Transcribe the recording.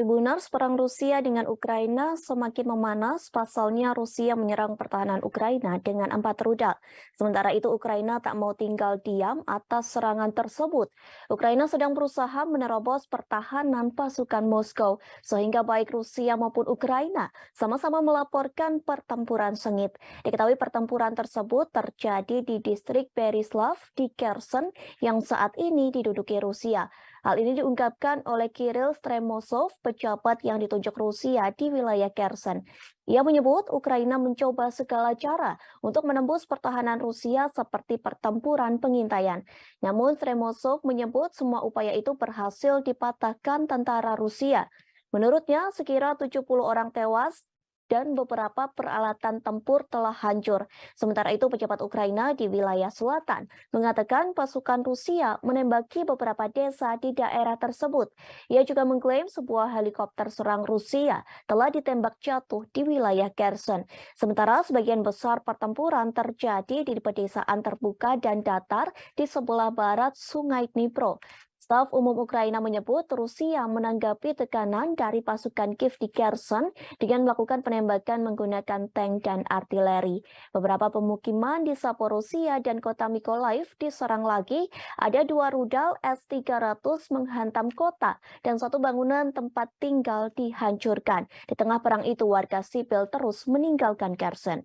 Tribuners, perang Rusia dengan Ukraina semakin memanas. Pasalnya Rusia menyerang pertahanan Ukraina dengan 4 rudal. Sementara itu Ukraina tak mau tinggal diam atas serangan tersebut. Ukraina sedang berusaha menerobos pertahanan pasukan Moskow, sehingga baik Rusia maupun Ukraina sama-sama melaporkan pertempuran sengit. Diketahui pertempuran tersebut terjadi di distrik Berislav di Kherson yang saat ini diduduki Rusia. Hal ini diungkapkan oleh Kirill Stremosov, pejabat yang ditunjuk Rusia di wilayah Kherson. Ia menyebut Ukraina mencoba segala cara untuk menembus pertahanan Rusia seperti pertempuran pengintaian. Namun Stremosov menyebut semua upaya itu berhasil dipatahkan tentara Rusia. Menurutnya, sekira 70 orang tewas dan beberapa peralatan tempur telah hancur. Sementara itu, pejabat Ukraina di wilayah selatan mengatakan pasukan Rusia menembaki beberapa desa di daerah tersebut. Ia juga mengklaim sebuah helikopter serang Rusia telah ditembak jatuh di wilayah Kherson. Sementara sebagian besar pertempuran terjadi di pedesaan terbuka dan datar di sebelah barat Sungai Dnipro. Staf Umum Ukraina menyebut Rusia menanggapi tekanan dari pasukan Kiev di Kherson dengan melakukan penembakan menggunakan tank dan artileri. Beberapa pemukiman di Zaporizhia dan kota Mykolaiv diserang lagi. Ada 2 rudal S-300 menghantam kota dan 1 bangunan tempat tinggal dihancurkan. Di tengah perang itu, warga sipil terus meninggalkan Kherson.